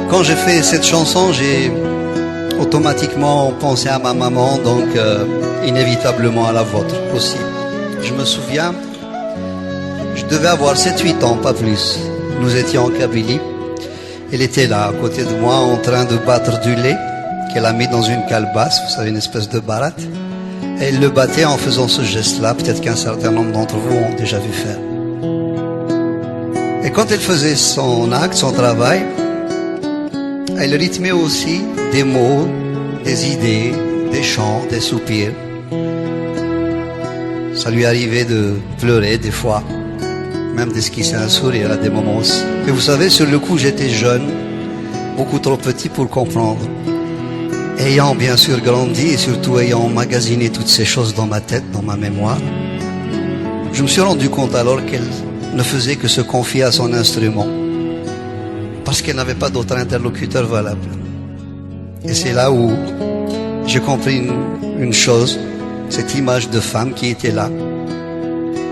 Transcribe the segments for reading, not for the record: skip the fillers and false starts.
Quand j'ai fait cette chanson, j'ai automatiquement pensé à ma maman, donc inévitablement à la vôtre aussi. Je me souviens, je devais avoir 7-8 ans, pas plus. Nous étions en Kabylie. Elle était là, à côté de moi, en train de battre du lait qu'elle a mis dans une calebasse, vous savez, une espèce de baratte. Et elle le battait en faisant ce geste-là, peut-être qu'un certain nombre d'entre vous ont déjà vu faire. Et quand elle faisait son acte, son travail, elle rythmait aussi des mots, des idées, des chants, des soupirs. Ça lui arrivait de pleurer des fois, même d'esquisser un sourire à des moments aussi. Et vous savez, sur le coup, j'étais jeune, beaucoup trop petit pour comprendre. Ayant bien sûr grandi et surtout ayant emmagasiné toutes ces choses dans ma tête, dans ma mémoire, je me suis rendu compte alors qu'elle ne faisait que se confier à son instrument, parce qu'elle n'avait pas d'autre interlocuteur valable. Et c'est là où j'ai compris une chose, cette image de femme qui était là,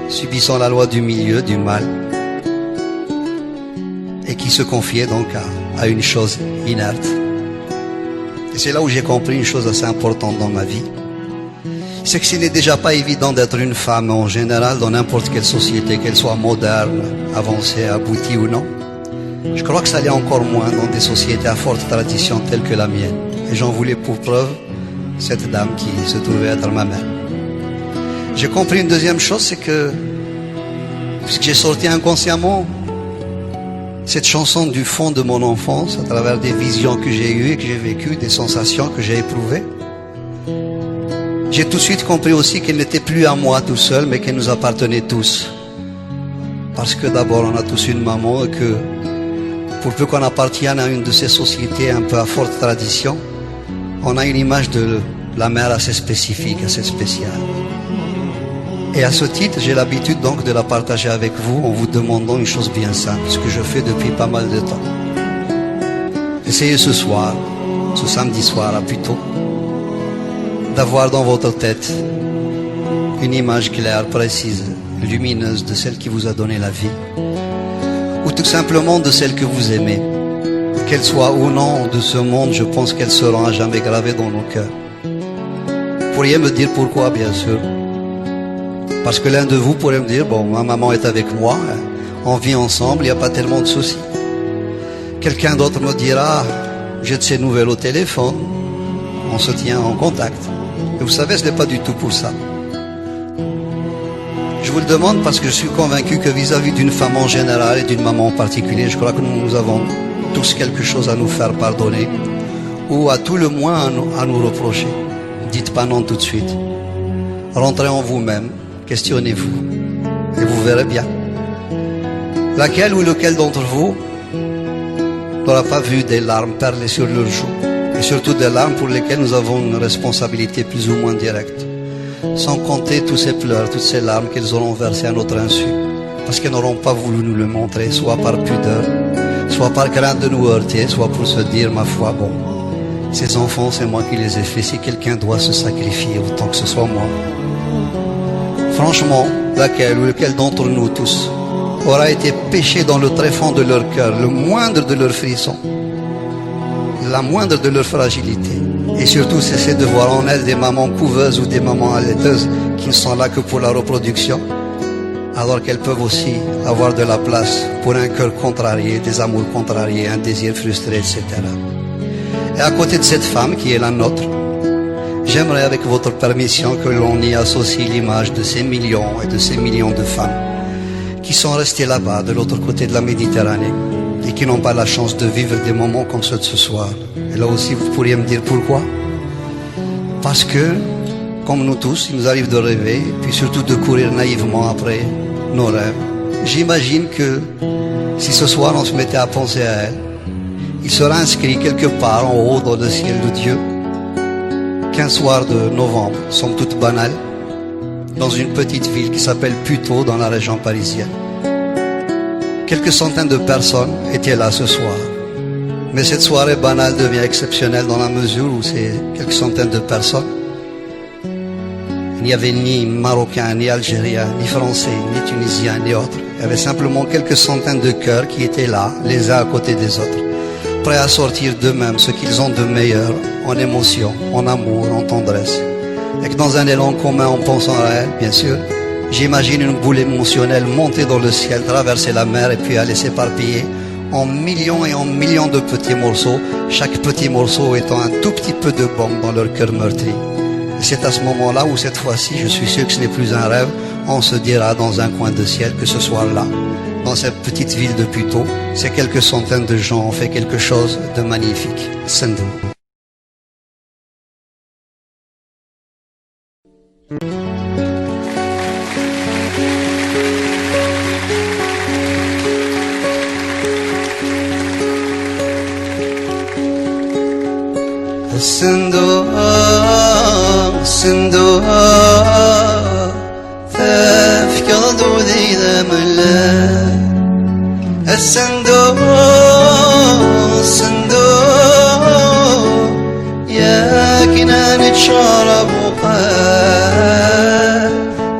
subissant la loi du milieu, du mal, et qui se confiait donc à une chose inerte. Et c'est là où j'ai compris une chose assez importante dans ma vie, c'est que ce n'est déjà pas évident d'être une femme en général dans n'importe quelle société, qu'elle soit moderne, avancée, aboutie ou non. Je crois que ça l'est encore moins dans des sociétés à forte tradition telles que la mienne. Et j'en voulais pour preuve cette dame qui se trouvait être ma mère. J'ai compris une deuxième chose, c'est que, puisque j'ai sorti inconsciemment cette chanson du fond de mon enfance, à travers des visions que j'ai eues et que j'ai vécues, des sensations que j'ai éprouvées, j'ai tout de suite compris aussi qu'elle n'était plus à moi tout seul, mais qu'elle nous appartenait tous. Parce que d'abord, on a tous une maman et que, pour peu qu'on appartienne à une de ces sociétés un peu à forte tradition, on a une image de la mère assez spécifique, assez spéciale. Et à ce titre, j'ai l'habitude donc de la partager avec vous en vous demandant une chose bien simple, ce que je fais depuis pas mal de temps. Essayez ce soir, ce samedi soir plutôt, d'avoir dans votre tête une image claire, précise, lumineuse de celle qui vous a donné la vie, ou tout simplement de celle que vous aimez. Qu'elle soit ou non de ce monde, je pense qu'elle sera à jamais gravée dans nos cœurs. Vous pourriez me dire pourquoi, bien sûr. Parce que l'un de vous pourrait me dire, bon, ma maman est avec moi, on vit ensemble, il n'y a pas tellement de soucis. Quelqu'un d'autre me dira, j'ai de ces nouvelles au téléphone, on se tient en contact. Et vous savez, ce n'est pas du tout pour ça. Je vous le demande parce que je suis convaincu que vis-à-vis d'une femme en général et d'une maman en particulier, je crois que nous avons tous quelque chose à nous faire pardonner, ou à tout le moins à nous reprocher. Dites pas non tout de suite. Rentrez en vous-même, questionnez-vous, et vous verrez bien. Laquelle ou lequel d'entre vous n'aura pas vu des larmes perler sur leurs joues, et surtout des larmes pour lesquelles nous avons une responsabilité plus ou moins directe, sans compter tous ces pleurs, toutes ces larmes qu'elles auront versées à notre insu, parce qu'elles n'auront pas voulu nous le montrer, soit par pudeur, soit par crainte de nous heurter, soit pour se dire, ma foi, bon, ces enfants, c'est moi qui les ai faits, si quelqu'un doit se sacrifier, autant que ce soit moi. Franchement, laquelle ou lequel d'entre nous tous aura été péché dans le tréfonds de leur cœur, le moindre de leurs frissons, la moindre de leur fragilité, et surtout cesser de voir en elles des mamans couveuses ou des mamans allaiteuses qui ne sont là que pour la reproduction, alors qu'elles peuvent aussi avoir de la place pour un cœur contrarié, des amours contrariés, un désir frustré, etc. Et à côté de cette femme qui est la nôtre, j'aimerais avec votre permission que l'on y associe l'image de ces millions et de ces millions de femmes qui sont restées là-bas, de l'autre côté de la Méditerranée, et qui n'ont pas la chance de vivre des moments comme ceux de ce soir. Et là aussi, vous pourriez me dire pourquoi? Parce que, comme nous tous, il nous arrive de rêver, puis surtout de courir naïvement après nos rêves. J'imagine que si ce soir on se mettait à penser à elle, il sera inscrit quelque part en haut dans le ciel de Dieu qu'un soir de novembre, somme toute banale, dans une petite ville qui s'appelle Puteaux dans la région parisienne. Quelques centaines de personnes étaient là ce soir. Mais cette soirée banale devient exceptionnelle dans la mesure où ces quelques centaines de personnes, il n'y avait ni Marocains, ni Algériens, ni Français, ni Tunisiens, ni autres. Il y avait simplement quelques centaines de cœurs qui étaient là, les uns à côté des autres, prêts à sortir d'eux-mêmes ce qu'ils ont de meilleur en émotion, en amour, en tendresse. Et que dans un élan commun en pensant à elle, bien sûr, j'imagine une boule émotionnelle monter dans le ciel, traverser la mer et puis aller s'éparpiller en millions et en millions de petits morceaux, chaque petit morceau étant un tout petit peu de bombe dans leur cœur meurtri. Et c'est à ce moment-là où cette fois-ci, je suis sûr que ce n'est plus un rêve, on se dira dans un coin de ciel que ce soit là, dans cette petite ville de Puteaux, ces quelques centaines de gens ont fait quelque chose de magnifique. Sendou. Sendou, Sendou, تفكر دودي ذملا الصندوق الصندوق يا كنا نتشرب وقال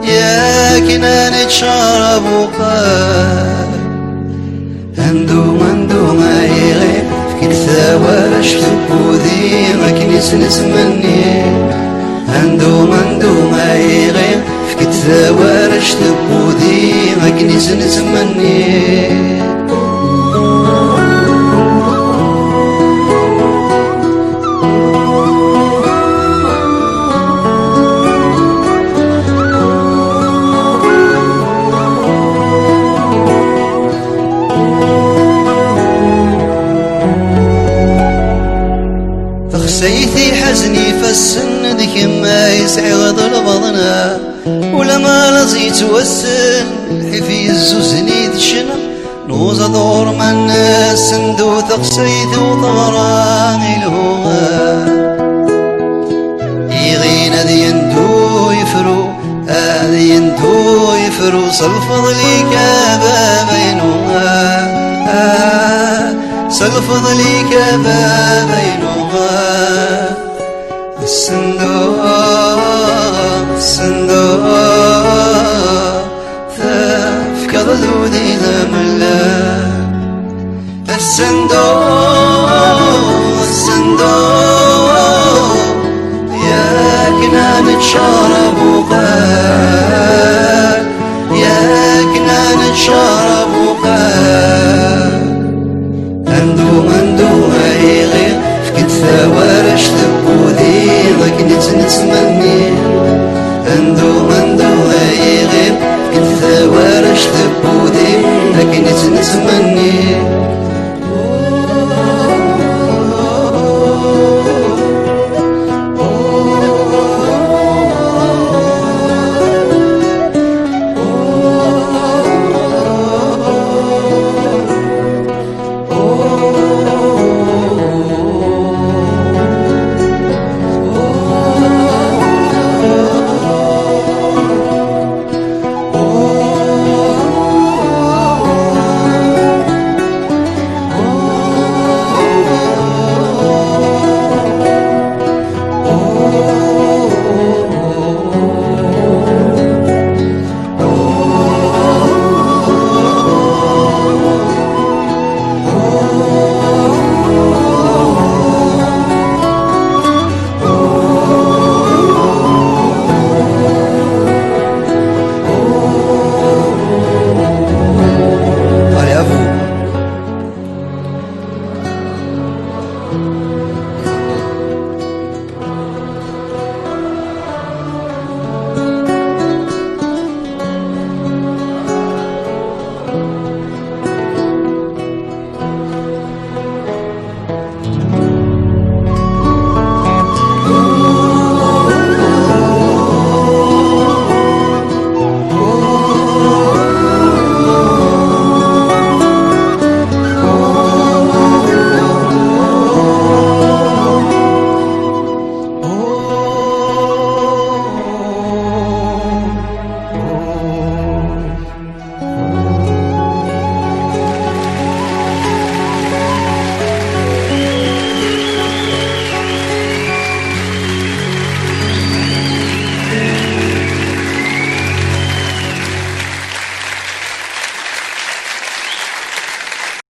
يا كنا نتشرب وقال عندو ما يغير فكي الثوار شتبودي ما كنيس نسمني عندو ما يغير فكي الثوار شتبودي ما كنيس نسمني سيثي حزني فالسن ديك ما يسعي غضر بضنا ولما لزيت والسن الحفي الزوزني دشنا نوز دور من الناس سندو تقسيت وطراني الهوى يغينا دي يندو يفرو هذي يندو يفرو صلفض لي كبابينوها صلفض لي كبابينوها الصندوق الصندوق